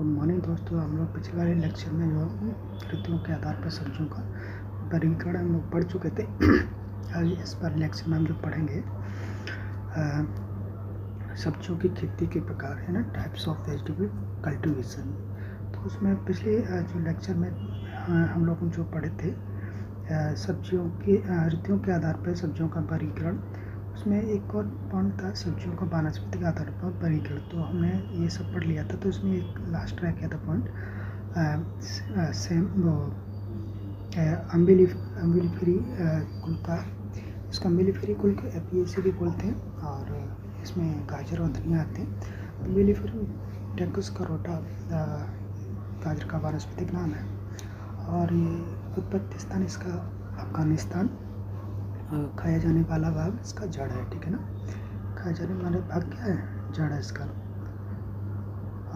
Good morning दोस्तों। हम लोग पिछले वाले लेक्चर में जो ऋतुओं के आधार पर सब्जियों का वर्गीकरण हम लोग पढ़ चुके थे। आज इस बार लेक्चर में हम जो पढ़ेंगे सब्जियों की खेती के प्रकार है ना, टाइप्स ऑफ वेजिटेबल कल्टीवेशन। तो उसमें पिछले जो लेक्चर में हम लोग जो पढ़े थे सब्जियों की ऋतुओं के आधार पर सब्जियों का वर्गीकरण, उसमें एक और पॉइंट था सब्जियों का वानस्पतिक आधार पर वर्गीकरण। तो हमने ये सब पढ़ लिया था। तो इसमें एक लास्ट रह गया था पॉइंट सेम वो अम्बिलिफेरी कुल का। इसका अम्बिलिफेरी कुल को एपियेसी भी बोलते हैं और इसमें गाजर और धनिया आते हैं। अम्बिलिफेरी टेक्स करोटा गाजर का वानस्पतिक नाम है और ये उत्पत्ति स्थान इसका अफगानिस्तान। खाया जाने वाला भाग इसका जड़ है, ठीक है ना। खाया जाने वाला भाग क्या है? जड़ है इसका।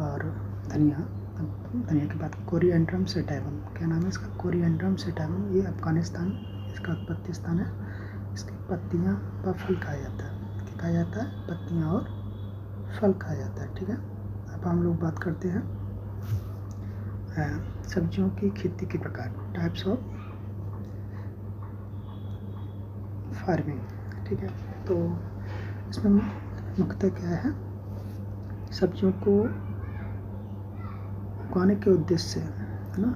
और धनिया के बाद कोरिएंड्रम सेटाइवम, क्या नाम है इसका? Coriandrum sativum. ये अफगानिस्तान इसका उत्पत्ति स्थान है। इसकी पत्तियाँ व फल खाया जाता है। क्या खाया जाता है? पत्तियाँ और फल खाया जाता है, ठीक है। अब हम लोग बात करते हैं सब्जियों की खेती के प्रकार, टाइप्स ऑफ फार्मिंग, ठीक है। तो इसमें मुख्यतः क्या है? सब्जियों को उगाने के उद्देश्य से, है ना,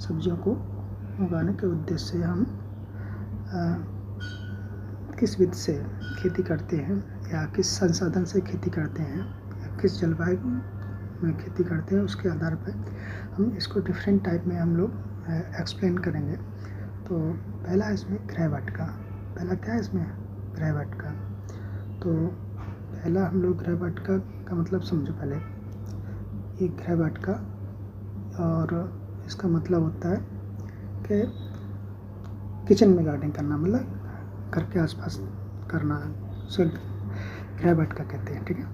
सब्जियों को उगाने के उद्देश्य से हम किस विधि से खेती करते हैं या किस संसाधन से खेती करते हैं या किस जलवायु में खेती करते हैं, उसके आधार पर हम इसको डिफरेंट टाइप में हम लोग एक्सप्लेन करेंगे। तो पहला इसमें गृहवाटिका। पहला क्या है इसमें? गृहवाटिका। तो पहला हम लोग गृहवाटिका का मतलब समझो पहले। ये गृहवाटिका और इसका मतलब होता है कि किचन में गार्डनिंग करना, मतलब घर के आसपास करना, उसे गृहवाटिका कहते हैं, ठीक है।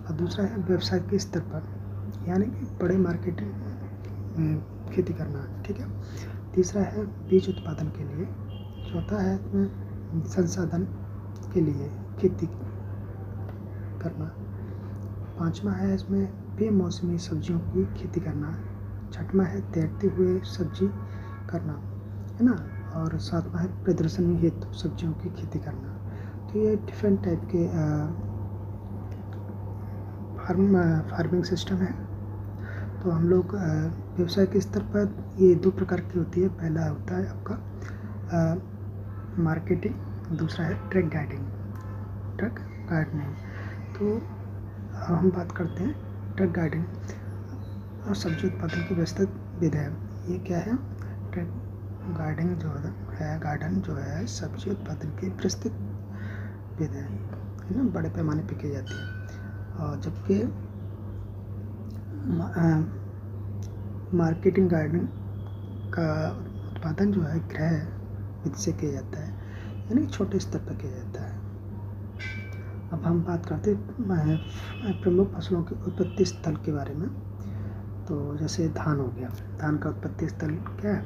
और दूसरा है व्यवसाय के स्तर पर, यानी कि बड़े मार्केटिंग में खेती करना, ठीक है। तीसरा है बीज उत्पादन के लिए। चौथा है संसाधन के लिए खेती करना। पांचवा है इसमें बेमौसमी सब्जियों की खेती करना। छठवां है तैरते हुए सब्जी करना, है ना। और सातवां है प्रदर्शनी हेतु सब्जियों की खेती करना। तो ये डिफरेंट टाइप के फार्मिंग सिस्टम है। तो हम लोग व्यवसाय के स्तर पर ये दो प्रकार की होती है। पहला होता है आपका मार्केटिंग, दूसरा है ट्रक गार्डनिंग। तो हम बात करते हैं ट्रक गार्डनिंग और सब्जी उत्पादन की विस्तृत विधि है। ये क्या है? ट्रक गार्डनिंग जो है सब्जी उत्पादन की विस्तृत विधि है ना, बड़े पैमाने पे की जाती है। और जबकि मार्केटिंग गार्डनिंग का उत्पादन जो है गृह विधि से किया जाता है, यानी छोटे स्तर पर किया जाता है। अब हम बात करते हैं प्रमुख फसलों के उत्पत्ति स्थल के बारे में। तो जैसे धान हो गया। धान का उत्पत्ति स्थल क्या है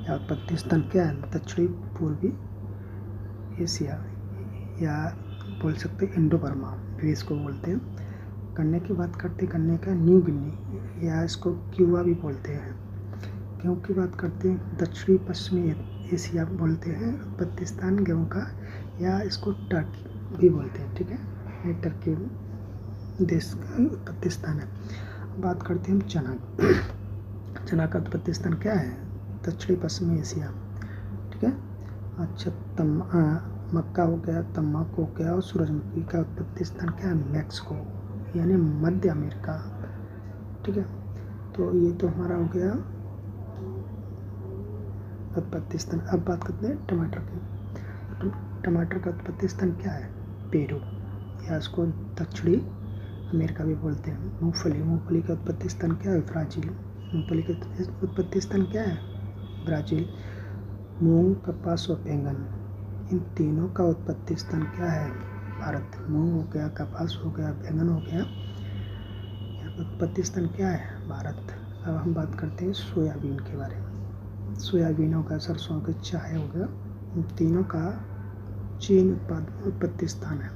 या उत्पत्ति स्थल क्या है? दक्षिणी पूर्वी एशिया या बोल सकते हैं इंडो बर्मा भी इसको बोलते हैं। गन्ने की बात करते हैं, गन्ने का न्यू गिनी या इसको क्यूबा भी बोलते हैं। गेहूँ की बात करते हैं, दक्षिणी पश्चिमी एशिया बोलते हैं उत्पत्ति स्थान गेहूँ का, या इसको टर्की भी बोलते हैं, ठीक है। ये टर्की देश का उत्पत्ति स्थान है। बात करते हैं हम चना का उत्पत्ति स्थान क्या है? दक्षिणी पश्चिमी एशिया, ठीक है। अच्छा, मक्का हो गया, तम्बाकू हो गया और सूरजमुखी का उत्पत्ति स्थान क्या है? मैक्सिको यानी मध्य अमेरिका, ठीक है। तो ये तो हमारा हो गया उत्पत्ति स्थान। अब बात करते हैं टमाटर की। टमाटर का उत्पत्ति स्थान क्या है? पेरू या इसको दक्षिणी अमेरिका भी बोलते हैं। मूंगफली का उत्पत्ति स्थान क्या है? ब्राज़ील। मूंगफली का उत्पत्ति स्थान क्या है? ब्राज़ील। मूंग, कपास और बैंगन, इन तीनों का उत्पत्ति स्थान क्या है? भारत। मूंग हो गया, कपास हो गया, बैंगन हो गया, उत्पत्ति स्थान क्या है? भारत। अब हम बात करते हैं सोयाबीन के बारे में। सोयाबीन हो गया, सरसों के चाय हो गया, इन तीनों का चीन उत्पत्ति स्थान है।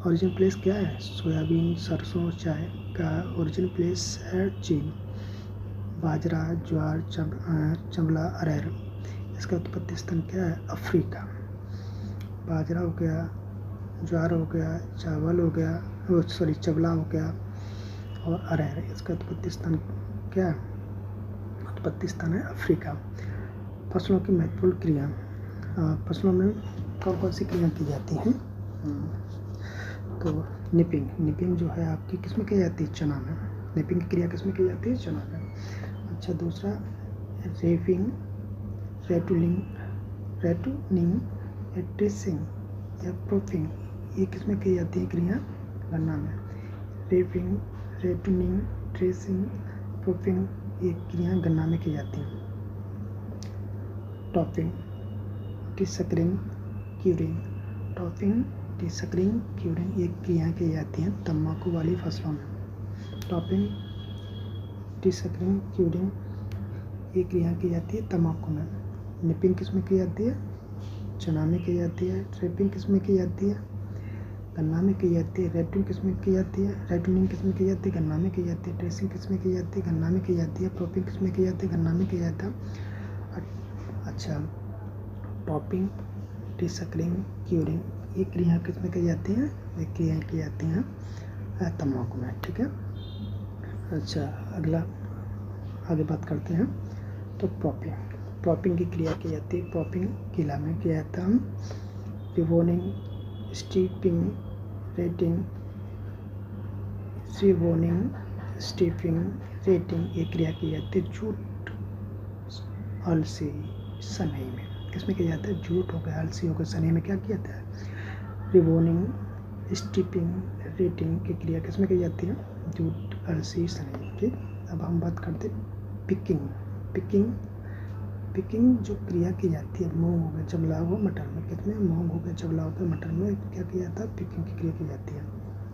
ओरिजिन प्लेस क्या है? सोयाबीन, सरसों, चाय का ओरिजिन प्लेस है चीन। बाजरा, ज्वार, चंबला, अरहर, इसका उत्पत्ति स्थान क्या है? अफ्रीका। बाजरा हो गया, ज्वार हो गया, चावल हो गया, चबला हो गया और अरहर, इसका उत्पत्ति स्थान क्या है? उत्पत्ति स्थान है अफ्रीका। फसलों की महत्वपूर्ण क्रिया, फसलों में कौन कौन सी क्रिया की जाती हैं? तो निपिंग जो है आपकी किस में की जाती है? चना में। निपिंग की क्रिया किस में की जाती है? चना में। अच्छा, दूसरा रेफिंग, रेटूनिंग, ट्रेसिंग या प्रूफिंग, ये किस में की जाती है क्रिया? गन्ना में। रेफिंग, रेटूनिंग, ट्रेसिंग, प्रूफिंग, ये क्रिया गन्ना में की जाती हैं। टॉपिंग, डिसकरिंग, क्यूरिंग, टॉपिंग, डिसकरिंग, क्यूरिंग, ये क्रियाएँ की जाती हैं तंबाकू वाली फसलों में। टॉपिंग, डिसकरिंग, क्यूरिंग, ये क्रिया की जाती है तंबाकू में। निपिंग किस में की जाती है? चना में की जाती है। ट्रैपिंग किस में की जाती है? गन्ना में की जाती है। रेटिंग किस में की जाती है? रेटूनिंग किस में की जाती है? गन्ना में की जाती है। ट्रेसिंग किस में की जाती है? गन्ना में की जाती है। प्रोपिंग किस में की जाती है? गन्ना में की जाता है। अच्छा, टॉपिंग, डिसकरिंग, क्यूरिंग, ये क्रिया किस में की जाती हैं? ये क्रियाएँ की जाती हैं तंबाकू में। ठीक है। अच्छा, अगला आगे बात करते हैं। तो प्रॉपिंग की क्रिया की जाती है। प्रॉपिंग गीला में किया जाता है। रिबोनिंग, स्टीपिंग, रेटिंग, रिबोनिंग, स्टीपिंग, रेटिंग, ये क्रिया की जाती है जूट, अलसी, सनई में। किसमें किया जाता है? जूट हो गया, अलसी हो गया, सनई में क्या किया जाता है? रिबोनिंग, स्टीपिंग, रेटिंग की क्रिया किसमें की जाती है? जूट, अलसी, सनई। ठीक, अब हम बात करते हैं पिकिंग जो क्रिया की जाती है, मूंग हो गया, चबला हो, मटर में, कितने मूंग हो गया, चबला हो गया, मटर में क्या किया जाता है? पिकिंग की क्रिया की जाती है।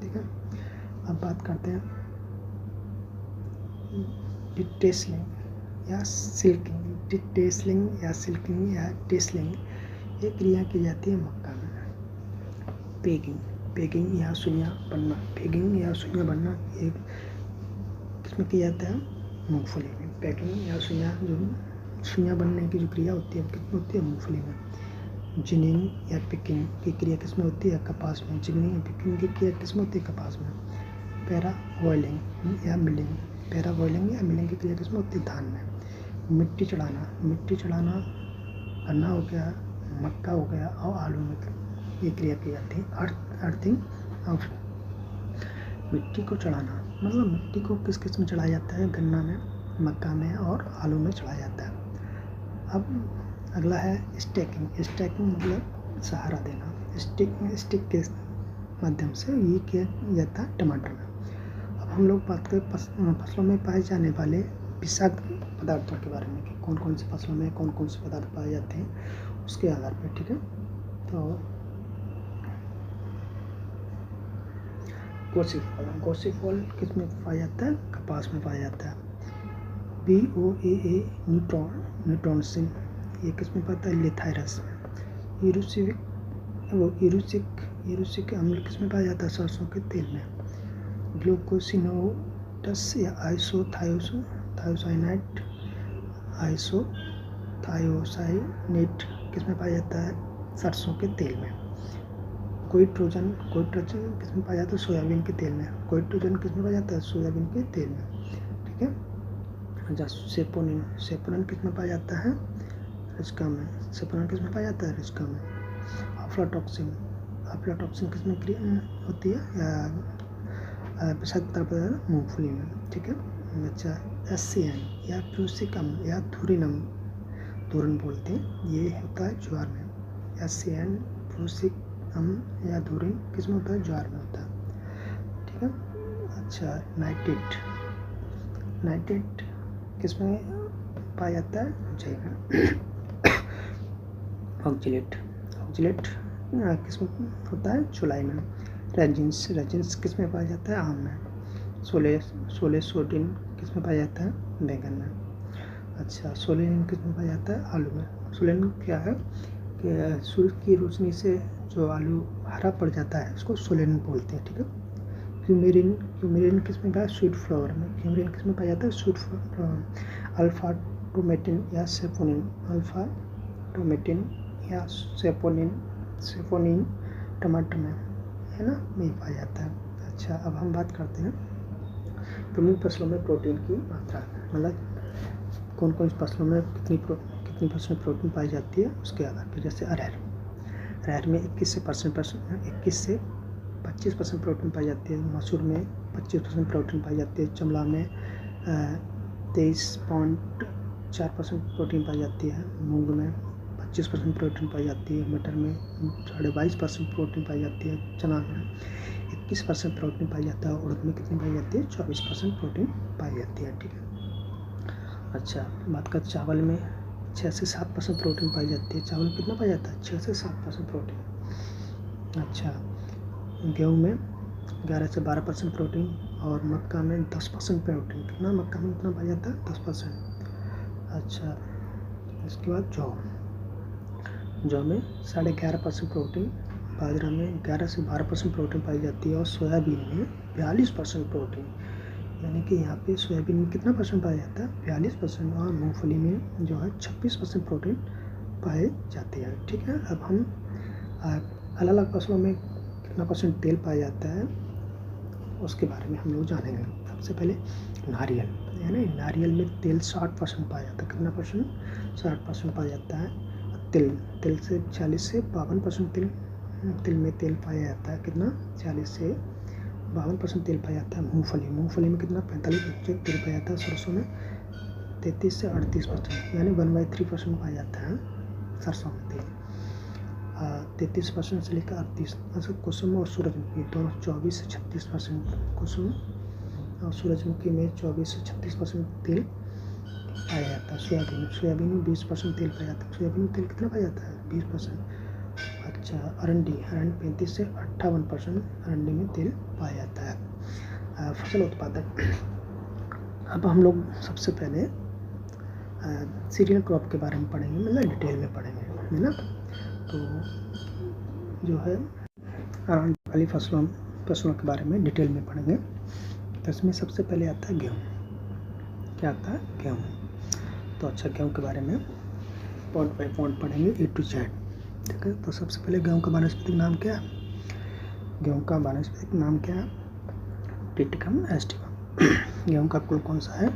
ठीक है। अब बात करते हैं डिटेसलिंग या सिल्किंग। डिटेसलिंग या सिल्किंग या टेसलिंग, ये क्रिया की जाती है मक्का में। पेगिंग या सुइयाँ बनना, ये किसमें किया जाता है? मूंगफली में। पैकिंग या सुइयाँ बनने की जो क्रिया होती है किसमें होती है? मूंगफली में। जिनिंग या पिकिंग की क्रिया किसमें होती है? कपास में। जिनिंग या पिकिंग की क्रिया किसमें होती है? कपास में। पैराबॉइलिंग या मिलिंग की क्रिया किसमें होती है? धान में। मिट्टी चढ़ाना गन्ना हो गया, मक्का हो गया और आलू में ये क्रिया की जाती है। अर्थिंग, मिट्टी को चढ़ाना, मतलब मिट्टी को किस में चढ़ाया जाता है? गन्ना में, मक्का में और आलू में चढ़ाया जाता है। अब अगला है स्टैकिंग मतलब सहारा देना। स्टिक के माध्यम से ये किया जाता है टमाटर में। अब हम लोग बात करें फसलों में पाए जाने वाले विषाक्त पदार्थों के बारे में कि कौन कौन सी फसलों में कौन कौन से पदार्थ पाए जाते हैं, उसके आधार पर। ठीक है। तो गोसिफॉल किस में पाया जाता है? कपास में पाया जाता है। BOAA न्यूट्रॉन्सिन, ये किस में पाता है? लिथायरस में। यूरुसिक अम्ल किस में पाया जाता है? सरसों के तेल में। ग्लूकोसिनोडस या आइसोथायोसाइनेट किस में पाया जाता है? सरसों के तेल में। कोइट्रोजन किस में पाया जाता है? सोयाबीन के तेल में। कोइट्रोजन किस में पाया जाता है? सोयाबीन के तेल में। ठीक है। अच्छा, सेपोनिन किस में पाया जाता है? रिस्का में। सेपोनिन किस में पाया जाता है? रिस्का में। अफ्लाटॉक्सिन किस में क्रिया होती है? या विषाक्त पदार्थ मूंगफली में। ठीक है। अच्छा, SCN या फ्यूसिकम या धुरन बोलते हैं, ये होता है ज्वार में। SCN, फ्यूसिकम या धुरन किस में होता है? ज्वार में होता है। ठीक है। अच्छा, नाइट्रेट किस में पाया जाता है? जय में। ऑक्जिलेट किस में होता है? चुलाई में। रेजिन्स किस में पाया जाता है? आम में। सोलेसोडिन किस में पाया जाता है? बैंगन में। अच्छा, सोलेनिन किस में पाया जाता है? आलू में। सोलेनिन क्या है कि सूर्य की रोशनी से जो आलू हरा पड़ जाता है उसको सोलेनिन बोलते हैं। ठीक है। क्यूमेरिन किस में पाया? स्वीट फ्लावर में। क्यूमेरिन किस में पाया जाता है? Sweet flower. अल्फा टोमेटिन या सेपोनिन, अल्फा टोमेटिन या सेपोनिन टमाटर में, है ना, ये पाया जाता है। अच्छा, अब हम बात करते हैं प्रमुख फसलों में प्रोटीन की मात्रा, मतलब कौन कौन सी फसलों में कितनी % प्रोटीन पाई जाती है उसके आधार पर। जैसे अरहर में 21 से 25% प्रोटीन पाई जाती है। मसूर में 25% प्रोटीन पाई जाती है। चमला में 23.4% प्रोटीन पाई जाती है। मूंग में 25% प्रोटीन पाई जाती है। मटर में 22.5% प्रोटीन पाई जाती है। चना में 21% प्रोटीन पाई जाता है। उड़द में कितनी पाई जाती है? 24% प्रोटीन पाई जाती है। ठीक है। अच्छा, बात कर चावल में 6 से 7% प्रोटीन पाई जाती है। चावल में कितना पाया जाता है? 6 से 7% प्रोटीन। अच्छा, गेहूँ में 11 से 12% प्रोटीन और मक्का में 10% प्रोटीन। कितना? मक्का में कितना पाया जाता है? 10%। अच्छा, इसके बाद जौ में 11.5% प्रोटीन, बाजरा में 11 से 12% प्रोटीन पाई जाती है और सोयाबीन में 42% प्रोटीन, यानी कि यहाँ पे सोयाबीन में कितना % पाया जाता है? 42%। और मूंगफली में जो है 26% प्रोटीन पाए जाते हैं। ठीक है। अब हम अलग अलग फसलों में कितना % तेल पाया जाता है उसके बारे में हम लोग जानेंगे। सबसे पहले नारियल, यानी नारियल में तेल 60% पाया जाता है। कितना %? 60% पाया जाता है। तिल से 40 से 52% तिल में तेल पाया जाता है। कितना? 40 से 52% तेल पाया जाता है। मूंगफली में कितना? 45% तेल पाया जाता है। सरसों में 33 से 38%, यानी 1/3% पाया जाता है सरसों में तेल। 33% से लेकर 38। अच्छा, कुसुम और सूरजमुखी दोनों 24 से 36%। कुसुम और सूरजमुखी में 24 से 36% तेल पाया जाता है। सोयाबीन में 20% तेल पाया जाता है। सोयाबीन में तेल कितना पाया जाता है? 20%। अच्छा, अरंडी 35 से 58% अरंडी में तेल पाया जाता है। फसल उत्पादक, अब हम लोग सबसे पहले सीरियल क्रॉप के बारे में पढ़ेंगे, मतलब डिटेल में पढ़ेंगे, है ना। तो जो है अनाज वाली फसलों के बारे में डिटेल में पढ़ेंगे। तो इसमें सबसे पहले आता है गेहूँ। क्या आता है? गेहूँ। तो अच्छा, गेहूँ के बारे में पॉइंट बाय पॉइंट पढ़ेंगे, A to Z। ठीक है। तो सबसे पहले गेहूँ का वानस्पतिक नाम क्या है? गेहूँ का वानस्पतिक नाम क्या है? Triticum aestivum. गेहूँ का कुल कौन सा है?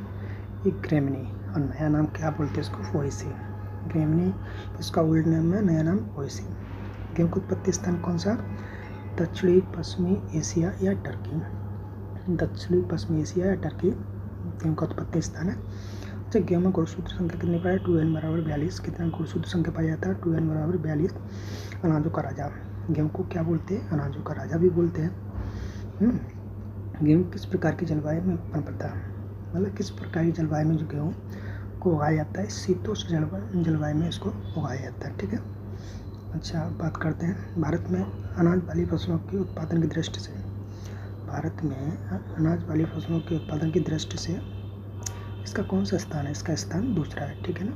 एक ग्रेमिनी, और नया नाम क्या बोलते हैं इसको? पोएसी। ग्रेमिनी, इसका ओल्ड नेम है, नया नाम पोएसी। गेहूँ का उत्पत्ति स्थान कौन सा? दक्षिणी पश्चिमी एशिया या टर्की। दक्षिणी पश्चिमी एशिया या टर्की गेहूँ का उत्पत्ति स्थान है। अच्छा, गेहूँ में गुणसूत्र संख्या कितनी पाई? 2n = 42। कितना गुणसूत्र संख्या पाया जाता है? 2n = 42। अनाजों का राजा, गेहूँ को क्या बोलते हैं? अनाजों का राजा भी बोलते हैं। गेहूँ किस प्रकार की जलवायु में पनपता है? मतलब किस प्रकार की जलवायु में जो गेहूँ को उगाया जाता है? शीतोष्ण जलवायु में इसको उगाया जाता है। ठीक है। अच्छा, बात करते हैं भारत में अनाज वाली फसलों के उत्पादन की दृष्टि से। भारत में अनाज वाली फसलों के उत्पादन की दृष्टि से इसका कौन सा स्थान है? इसका स्थान दूसरा है। ठीक है ना।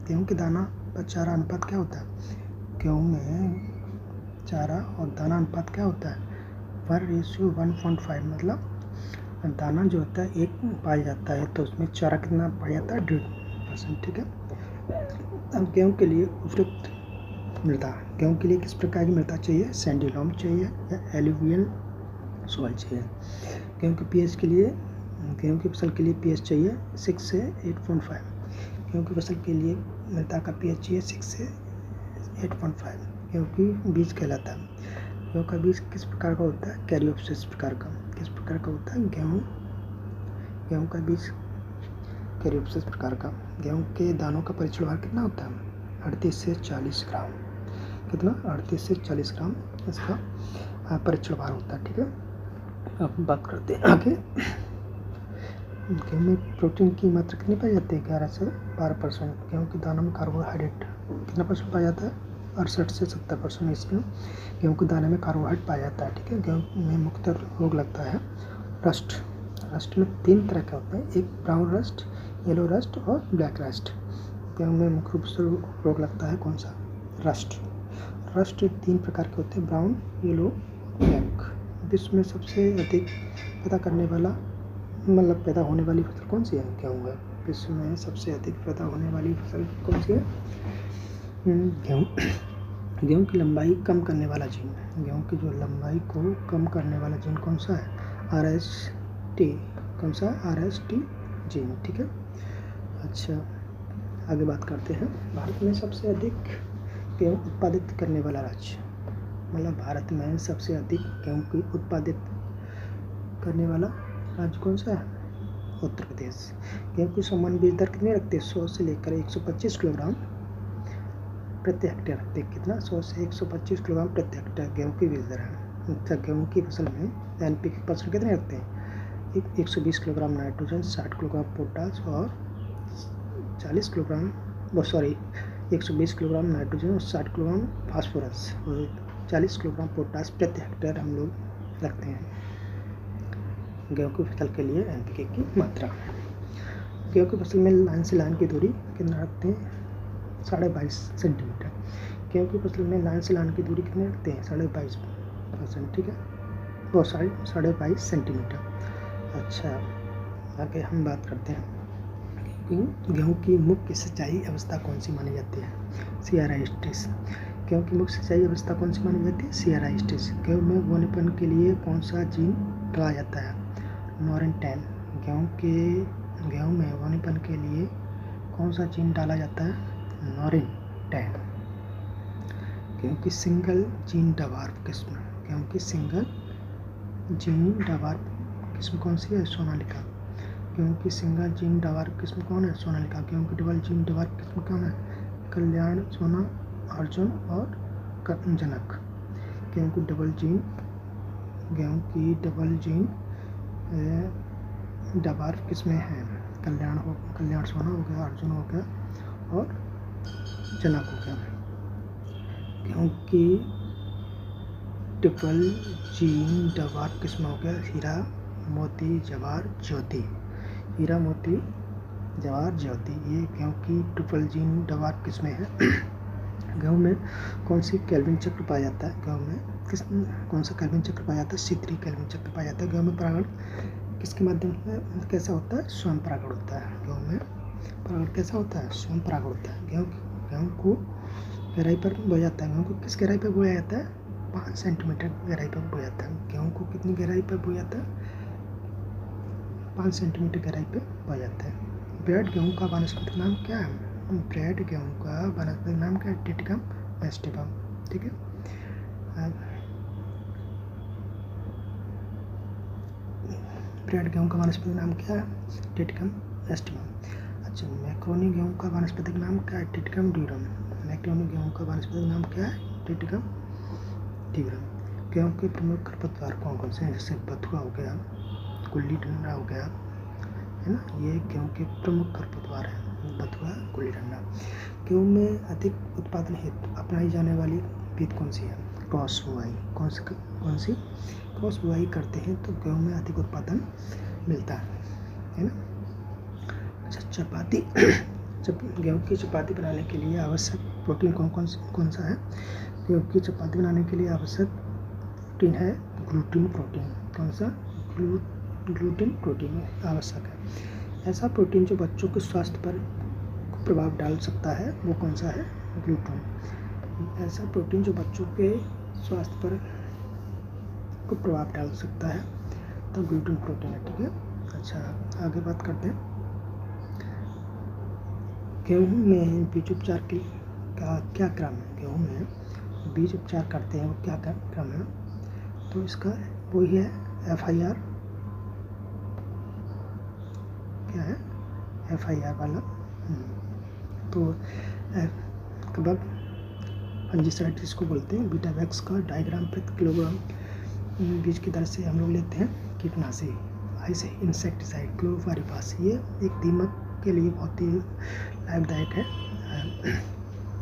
गेहूँ के दाना और चारा अनुपात क्या होता है? गेहूँ में चारा और दाना अनुपात क्या होता है? 1:1.5, मतलब दाना जो होता है 1 पाया जाता है, तो उसमें चारा कितना पाया जाता है? 1.5%। ठीक है। अब गेहूँ के लिए उपयुक्त मृदा, गेहूँ के लिए किस प्रकार की मृदा चाहिए? सैंडी लॉम चाहिए या एलुवियल सॉइल चाहिए? गेहूँ के पीएच के लिए, गेहूँ की फसल के लिए पीएच चाहिए 6 से 8.5। गेहूँ की फसल के लिए मृदा का पीएच चाहिए 6 से 8.5। गेहूँ की बीज कहलाता है। गेहूँ का बीज किस प्रकार का होता है? कैरियोप्सिस प्रकार का। किस प्रकार का होता है? गेहूँ का बीज कैरियोप्सिस प्रकार का। गेहूँ के दानों का परीक्षण भार कितना होता है? 38 से 40 ग्राम। कितना? 38 से 40 ग्राम इसका परीक्षण भार होता है। ठीक है। अब बात करते हैं आगे। गेहूँ में प्रोटीन की मात्रा कितनी पाई जाती है? 11 से 12%। गेहूँ के दानों में कार्बोहाइड्रेट कितना % पाया जाता है? 68 से 70%। इसमें गेहूँ के दाने में कार्बोहाइड्रेट पाया जाता है। ठीक है। गेहूँ में मुख्य रोग लगता है रस्ट में 3 तरह के होते हैं, एक ब्राउन रस्ट, येलो रस्ट और ब्लैक रस्ट। गेहूँ में मुख्य रूप से रोग लगता है कौन सा? रस्ट 3 प्रकार के होते हैं, ब्राउन, येलो, ब्लैक। विश्व में सबसे अधिक पैदा करने वाला मतलब पैदा होने वाली फसल कौन सी है? गेहूँ है। विश्व में सबसे अधिक पैदा होने वाली फसल कौन सी है? गेहूँ। गेहूँ की लंबाई कम करने वाला जीन, गेहूँ की जो लंबाई को कम करने वाला जीन कौन सा है? RST। कौन सा? RST जीन, ठीक है। अच्छा, आगे बात करते हैं। भारत में सबसे अधिक गेहूँ उत्पादित करने वाला राज्य, मतलब भारत में सबसे अधिक गेहूँ की उत्पादित करने वाला राज्य कौन सा है? उत्तर प्रदेश। गेहूँ की सामान्य बीज दर कितनी रखते हैं? 100 से लेकर 125 किलोग्राम प्रति हेक्टेयर रखते हैं। कितना? 100 से 125 किलोग्राम प्रति हेक्टेयर गेहूँ की बीज दर है। गेहूँ की फसल में NPK की परसेंट कितने रखते हैं? 120 किलोग्राम नाइट्रोजन, 60 किलोग्राम पोटास और 40 किलोग्राम 120 किलोग्राम नाइट्रोजन और 60 किलोग्राम फास्फोरस और 40 किलोग्राम पोटास प्रति हेक्टेयर हम लोग रखते हैं गेहूँ की फसल के लिए NPK की मात्रा। गेहूँ की फसल में लाइन से लाइन की दूरी कितना रखते हैं? 22.5 सेंटीमीटर। गेहूँ की फसल में लाइन से लाइन की दूरी कितने रखते हैं? 22.5%, ठीक है, वो 22.5 सेंटीमीटर। अच्छा, आगे हम बात करते हैं कि गेहूँ की मुख्य सिंचाई अवस्था कौन सी मानी जाती है? CRI-STS। गेहूँ की मुख्य सिंचाई अवस्था कौन सी मानी जाती है? CRI-STS। गेहूँ में बोनेपन के लिए कौन सा जीन डाला जाता है? नॉरिन 10। गेहूँ में बोनेपन के लिए कौन सा जीन डाला जाता है? नॉरिन 10। गेहूँ की सिंगल जीन डवार्फ किस्म, गेहूँ की सिंगल जीन डवार्फ किस्म कौन सी है? सोनालिका। गेहूँ की सिंगल जीन डवार्फ किस्म कौन है? सोनालिका। गेहूँ की डबल जीन डवार्फ किस्म कौन है? कल्याण, सोना, अर्जुन और जनक। गेहूँ की डबल जीन डवार्फ किस्में हैं? कल्याण सोना हो गया, अर्जुन हो गया और जनक हो गया। गेहूँ की ट्रिपल जीन डवार्फ किस्म हो गया हीरा, मोती, जवार, ज्योति। हीरा, मोती, जवार, ज्योति, ये गेहूँ की ट्रिपल जीन डवार्फ किस्में हैं। गेहूँ में कौन सी केल्विन चक्र पाया जाता है? गेहूँ में कौन सा केल्विन चक्र पाया जाता है? C3 केल्विन चक्र पाया जाता है। गेहूँ में परागण किसके माध्यम से कैसा होता है? स्वयं परागण होता है। गेहूँ में परागण कैसा होता है? स्वयं परागण होता है। गेहूँ को गहराई पर बोया जाता है। गेहूँ को किस गहराई पर बोया जाता है? 5 सेंटीमीटर गहराई पर बोया जाता है। गेहूँ को कितनी गहराई पर बोया जाता है? 5 सेंटीमीटर गहराई पर बोया जाता है। ब्रेड गेहूँ का वानस्पतिक नाम क्या है? ब्रेड गेहूँ का वानस्पतिक नाम क्या है? टिटिकम एस्टिवम, ठीक है। ब्रेड गेहूँ का वानस्पतिक नाम क्या है? Triticum aestivum. अच्छा, मैक्रोनी गेहूँ का वानस्पतिक नाम क्या है? Triticum durum. मैक्रोनी गेहूँ का वानस्पतिक नाम क्या है? Triticum durum. गेहूँ के प्रमुख खरपतवार कौन कौन से हैं? जैसे बथुआ हो गया, गुल्ली डंडा हो गया, है ना, ये गेहूँ के प्रमुख खरपतवार हैं, बथुआ, गुल्ली डंडा। गेहूँ में अधिक उत्पादन हेतु अपनाई जाने वाली विधि कौन सी है? क्रॉस बुआई। कौन सी क्रॉस बुआई करते हैं तो गेहूँ में अधिक उत्पादन मिलता है ना। अच्छा, चपाती गेहूँ की चपाती बनाने के लिए आवश्यक प्रोटीन कौन सा है? गेहूँ की चपाती बनाने के लिए आवश्यक प्रोटीन है ग्लूटिन प्रोटीन। कौन सा? ग्लूटिन प्रोटीन आवश्यक है। ऐसा प्रोटीन जो बच्चों के स्वास्थ्य पर प्रभाव डाल सकता है वो कौन सा है? ग्लूटेन। ऐसा प्रोटीन जो बच्चों के स्वास्थ्य पर को प्रभाव डाल सकता है तो ग्लूटेन प्रोटीन है, ठीक है। अच्छा, आगे बात करते हैं। गेहूँ में बीज उपचार की क्या क्रम है? गेहूँ में बीज उपचार करते हैं वो क्या क्रम है? तो इसका वही है FIR। क्या है? FIR वाला। तो कबक फंजीसाइड इसको बोलते हैं। बीटावैक्स का डायग्राम प्रति किलोग्राम बीज की दर से हम लोग लेते हैं। कीटनाशी ऐसे इंसेक्टिसाइड क्लोरोपाइरिफास, ये एक दीमक के लिए बहुत ही लाभदायक है,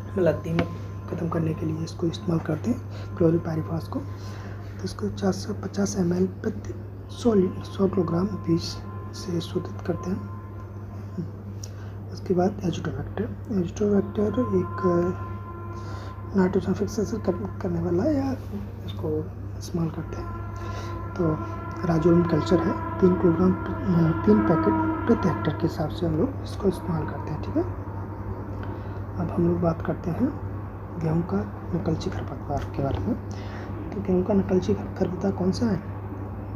मतलब दीमक खत्म करने के लिए इसको इस्तेमाल करते हैं क्लोरोपाइरिफास को। तो इसको 450 ml प्रति 100 किलोग्राम बीज से शोधित करते हैं। उसके बाद एजिटोबैक्टर एक नाइट्रोजन फिक्सेशन करने वाला या इसको इस्तेमाल करते हैं। तो राजौल में कल्चर है 3 किलोग्राम 3 पैकेट प्रति हेक्टेयर के हिसाब से हम लोग इसको इस्तेमाल करते हैं, ठीक है। अब हम लोग बात करते हैं गेहूँ का नकलची खरपतवार के बारे में। तो गेहूँ का नकलची खरपतवार कौन सा है?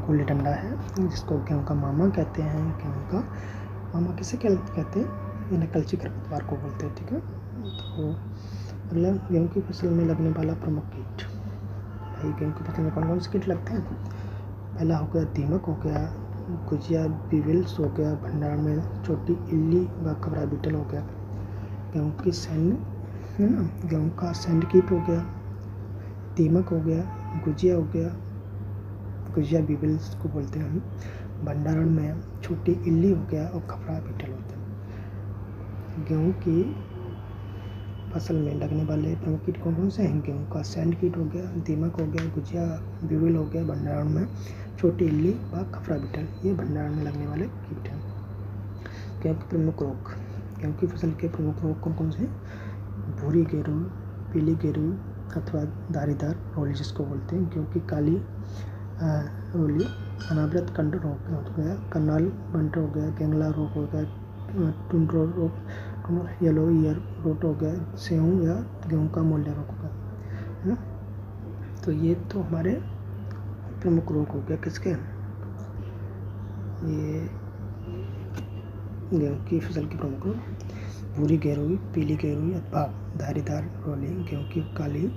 गुल्ली डंडा है, जिसको गेहूँ का मामा कहते हैं। गेहूँ का मामा किसे कहते हैं? ये नकलची खरपतवार को बोलते हैं, ठीक है। तो अगला गेहूँ की फसल में लगने वाला प्रमुख कीट। भाई गेहूँ की फसल में कौन कौन से कीट लगते हैं? पहला हो गया दीमक, हो गया गुजिया बीविल्स, हो गया भंडारण में छोटी इल्ली व खबरा बीटल, हो गया गेहूँ की सैंड है ना, गेहूँ का सैंड कीट हो गया, दीमक हो गया, गुजिया हो गया, गुजिया बीविल्स को बोलते हैं हम, भंडारण में छोटी इल्ली हो गया और खबरा बीटल होते हैं। गेहूँ की फसल में लगने वाले प्रमुख कीट कौन कौन से हैं? गेहूँ का सैंड कीट हो गया, दीमक हो गया, गुजिया बीविल हो गया, भंडारण में छोटी इल्ली व खफरा बीटल, ये भंडारण में लगने वाले कीट हैं। गेहूँ के प्रमुख रोग। गेहूँ की फसल के प्रमुख रोग कौन कौन से हैं? भूरी गेरू, पीली गेरू अथवा धारीदार रोली जिसको बोलते हैं, गेहूँ की काली रोली, अनावृत कंड रोग हो गया, करनाल बंट हो गया, गेंगला रोग हो गया, टुंड्रो रोग, येलो ईयर रोट हो गया, सेहूं या गेहूं का मोल्डा रोग हो गया, है ना। तो ये तो हमारे प्रमुख रोग हो गया किसके? ये गेहूं की फसल के प्रमुख रोग। भूरी गेरुई, पीली गेरुई अथवा धारीदार रोली, गेहूं की काली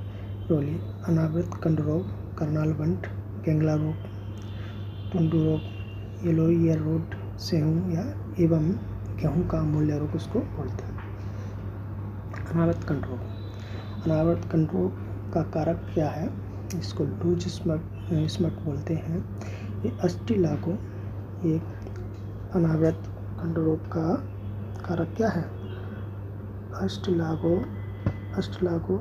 रोली, अनावृत कंड रोग, करनाल बंट, गेंगला रोग, टुंडू रोग, येलो ईयर रोट, सेहूं या एवं गेहूँ का मूल्य रोग उसको बोलते हैं। अनावृत कंड रोग। अनावृत कंड रोग का कारक क्या है? इसको लूज स्मट बोलते हैं। ये अस्टिलागो, ये अनावृत कंड रोग का कारक क्या है? अस्टिलागो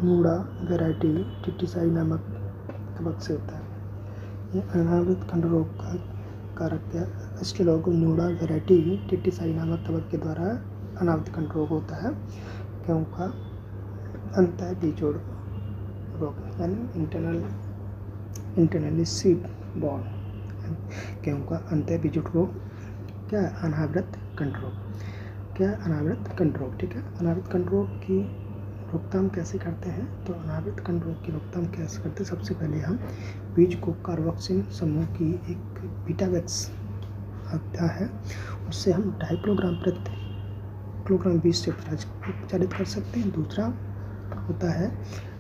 नूडा वैरायटी टिटिसाई नामक कवक से होता है। ये अनावृत कंड रोग का कारक क्या? अस्टिलागो नूडा वैरायटी टिटिसाई नामक कवक के द्वारा अनावृत कंड रोग होता है। गेहूँ का अंतः बीजोड़ रोग यानी इंटरनली सीड बॉर्न, गेहूँ का अंतः बीजोड़ रोग क्या है? अनावृत कंड रोग। क्या है? अनावृत कंड रोग, ठीक है। अनावृत कंड रोग की रोकथाम कैसे करते हैं? तो अनावृत कंड रोग की रोकथाम कैसे करते हैं? सबसे पहले हम बीज को कार्बोक्सिन समूह की एक बीटावैक्स आता है, उससे हम 2.5 किलोग्राम प्रति किलोग्राम बीज से उपचारित कर सकते हैं। दूसरा होता है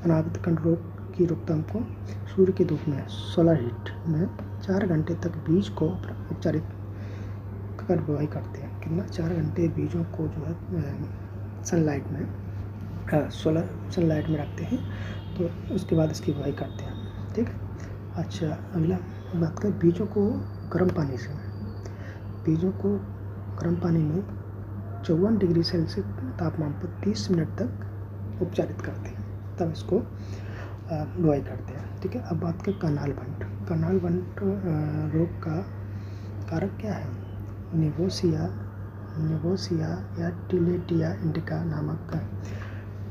अनावृत कंड रोग की रोकथाम को सूर्य की धूप में सोलर हीट में 4 घंटे तक बीज को उपचारित कर बुआई करते हैं। कितना? 4 घंटे बीजों को जो है सनलाइट में सोलर सनलाइट में रखते हैं, तो उसके बाद इसकी बुआई करते हैं, ठीक है। अच्छा, अगला बात करें बीजों को गर्म पानी से, बीजों को गर्म पानी में 54 डिग्री सेल्सियस तापमान पर 30 मिनट तक उपचारित करते हैं, तब इसको बुआई करते हैं, ठीक है। अब बात करें करनाल बंट। करनाल बंट रोग का कारक क्या है? निवोसिया या टिलेटिया इंडिका नामक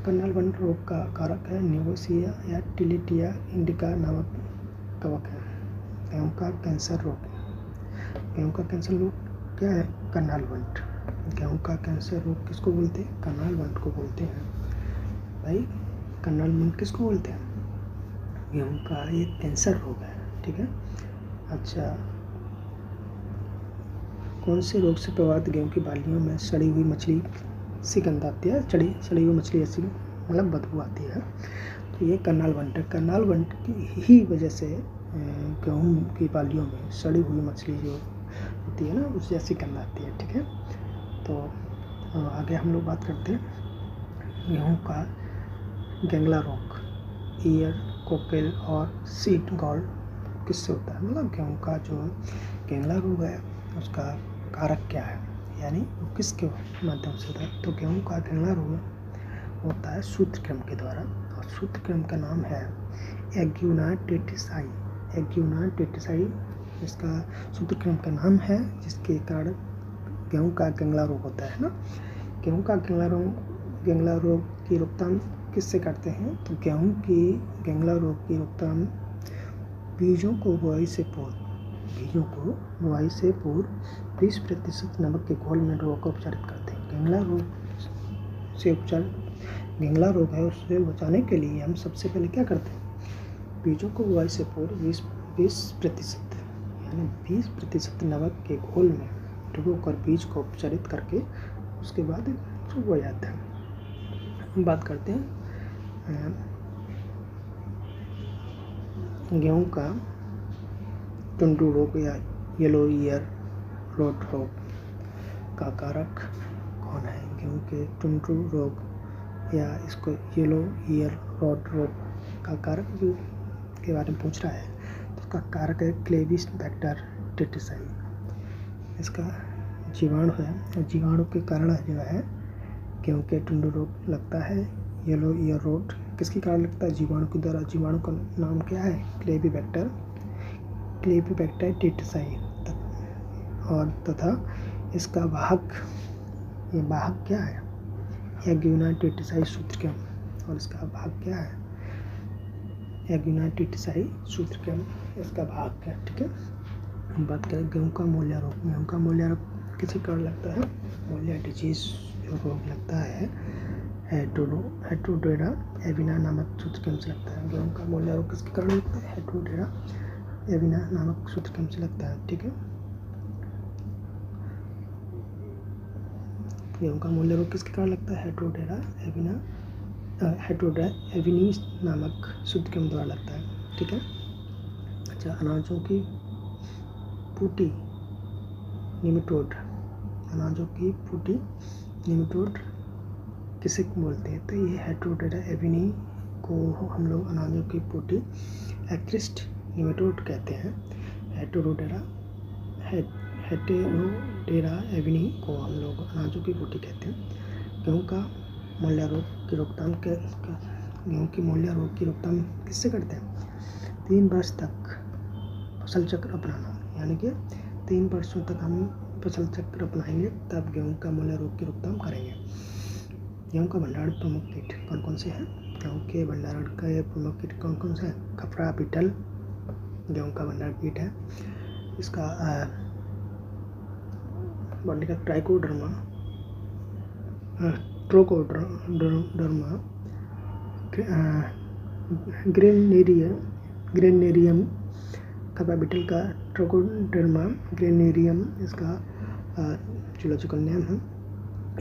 करनाल बंट रोग का कारक है निवोसिया या टिलेटिया इंडिका नामक कवक है। गेहूँ का कैंसर रोग। गेहूँ का कैंसर रोग क्या है? करनाल बंट। गेहूँ का कैंसर रोग किसको बोलते हैं? करनाल बंट को बोलते हैं। भाई करनाल बंट किसको बोलते हैं? गेहूँ का ये कैंसर रोग है, ठीक है। अच्छा, कौन से रोग से प्रभावित गेहूँ की बालियों में सड़ी हुई मछली सी गंध आती है? सड़ी हुई मछली ऐसी मतलब बदबू आती है, तो ये करनाल बंट है। करनाल बंट की ही वजह से गेहूँ की बालियों में सड़ी हुई मछली जो होती है ना, उस जैसी गंध आती है, ठीक है। तो आगे हम लोग बात करते हैं गेहूँ का गेंगला रोग। ईयर कोकेल और सीड गॉल किससे होता है? मतलब गेहूँ का जो गेंगला रोग है उसका कारक क्या है, यानी वो किसके माध्यम से होता है? तो गेहूँ का गेंगला रोग होता है सूत्रकृमि के द्वारा, और सूत्रकृमि का नाम है एग्यूना टेटिसाई। एग्यूना टेटिसाई इसका सूत्रकृमि का नाम है, जिसके कारण गेहूँ का गेंगला रोग होता है ना। गेहूँ का गेंगला रोग की रोकथाम किससे करते हैं? तो गेहूँ की गेंगला रोग की रोकथाम बीजों को बुआई से पूर्व 20% नमक के घोल में रोग को उपचारित करते हैं। गंगला रोग है, उससे बचाने के लिए हम सबसे पहले क्या करते हैं, बीजों को बुआई से पूर्व 20% यानी 20% नमक के घोल में डुबोकर बीज को उपचारित करके उसके बाद उसको बोया जाता है। हम बात करते हैं गेहूँ का टुंडू रोग या येलो ईयर रोड रोग का कारक कौन है। गेहूँ के टुंडू रोग या इसको येलो ईयर रोड रोग का कारक के बारे में पूछ रहा है, तो उसका कारक है क्लेबिस्बैक्टर टेट्रासाई। इसका जीवाणु है, और जीवाणु के कारण जो है गेहूँ के टुंडू रोग लगता है। येलो ईयर रोड किसके कारण लगता है, जीवाणु के द्वारा। जीवाणु का नाम क्या है, क्लेबिस्बैक्टर टेट्रासाई। और तथा इसका वाहक क्या है, एग्यूना टेट्रासाई सूत्रक्रम। और इसका वाहक क्या है, एग्यूना टेट्रासाई सूत्रक्रम इसका वाहक है। ठीक है, हम बात करें गेहूँ का मोलिया रोग। गेहूँ का मोलिया रोग किसी कारण लगता है, मोलिया डिजीज जो रोग लगता है हेट्रोडेरा एविना नामक सूत्रक्रम से लगता है। गेहूँ का मोलिया रोग किसके कारण लगता है, हेट्रोडेरा एविना नामक सूत्रक्रम से लगता है। ठीक है, गेहूँ का मोलिया रोग किसके कारण लगता है, हेट्रोडेरा एविनी नामक सूत्रक्रम द्वारा लगता है। ठीक है, अच्छा, अनाजों की फूटी निमेटोड किसे बोलते हैं, तो ये हेट्रोडेरा एविनी को हम लोग अनाजों की फूटी एक्रिस्ट निमेटोड कहते हैं। हेट्रोडेरा एविनी को हम लोग अनाजों की फूटी कहते हैं। गेहूँ का मोलिया रोग की रोकथाम गेहूँ की मोलिया रोग की रोकथाम किससे करते हैं, 3 वर्ष तक फसल चक्र अपनाना, यानी कि 3 वर्षों तक हम फसल चक्र अपनाएंगे तब गेहूँ का मोलिया रोग की रोकथाम करेंगे। गेहूँ का भंडारण प्रमुख कीट कौन कौन से हैं, गेहूँ के भंडारण का ये प्रमुख कीट कौन कौन से हैं, खपरा बीटल गेहूँ का भंडारण कीट है। इसका बॉडी का ट्राइकोडर्मा ट्रोकोडर्मा ग्रेनेरियम खपरा बीटल का ट्रोकोडर्मा ग्रेनेरियम इसका जूलॉजिकल नेम है,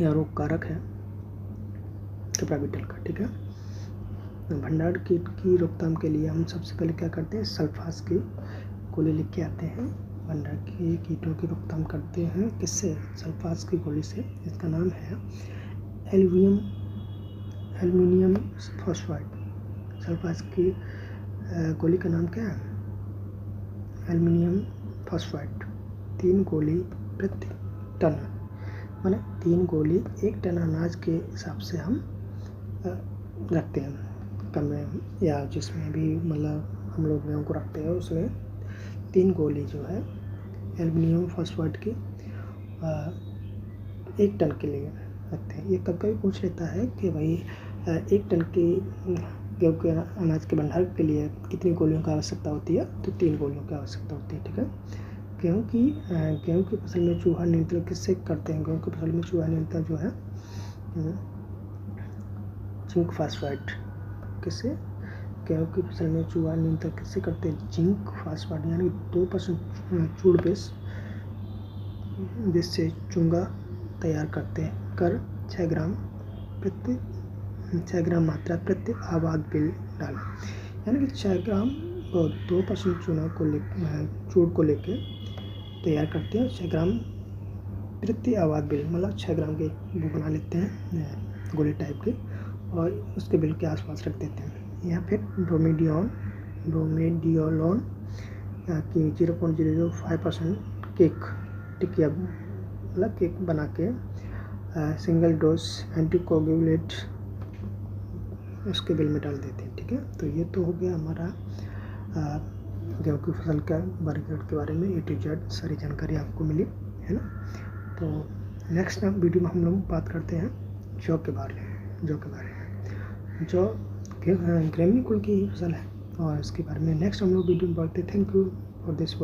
यह रोग कारक है खपरा बीटल का। ठीक है, भंडारण कीट की रोकथाम के लिए हम सबसे पहले क्या करते हैं, सल्फास की गोली लिख के आते हैं। भंडारण के कीटों की रोकथाम करते हैं किससे, सल्फास की गोली से। इसका नाम है एल्युमिनियम फॉस्फाइड। सल्फास की गोली का नाम क्या है, एल्युमिनियम फॉस्फाइड। 3 गोली प्रति टन, माने 3 गोली 1 टन अनाज के हिसाब से हम रखते हैं कमरे में, या जिसमें भी मतलब हम लोग गेहूँ को रखते हैं उसमें 3 गोली जो है एल्युमिनियम फॉस्फाइड की 1 टन के लिए रखते हैं। ये कभी पूछ लेता है कि भाई 1 टन की गेहूँ के अनाज के भंडारण के लिए कितनी गोलियों की आवश्यकता होती है, तो 3 गोलियों की आवश्यकता होती है। ठीक है, गेहूँ की फसल में चूहा नियंत्रण किससे करते हैं, गेहूँ की फसल में चूहा नियंत्रण जो है जिंक फास्फाइड किससे, गेहूँ की फसल में चूहा नियंत्रण किससे करते हैं, जिंक फास्फाइड यानी 2% चूड़ बेस जिससे चूंगा तैयार करते कर 6 ग्राम मात्रा प्रति आबाद बिल डालें, यानी कि 6 ग्राम और 2% चूड़ को लेके तैयार करते हैं 6 ग्राम प्रति आबाद बिल, मतलब 6 ग्राम के वो बना लेते हैं गोली टाइप के और उसके बिल के आसपास रख देते हैं। या फिर ब्रोमेडियोलोन की 0.005% टिकिया मतलब केक बना के सिंगल डोज एंटीकोगुलेट उसके बिल में डाल देते हैं। ठीक है, तो ये तो हो गया हमारा गेहूँ की फसल का वर्गीकरण के बारे में A to Z सारी जानकारी आपको मिली है ना। तो नेक्स्ट वीडियो में हम लोग बात करते हैं जौ के बारे में। जौ ग्रामीण कुल की ही फसल है, और इसके बारे में नेक्स्ट हम लोग वीडियो में बढ़ते। Thank you for this.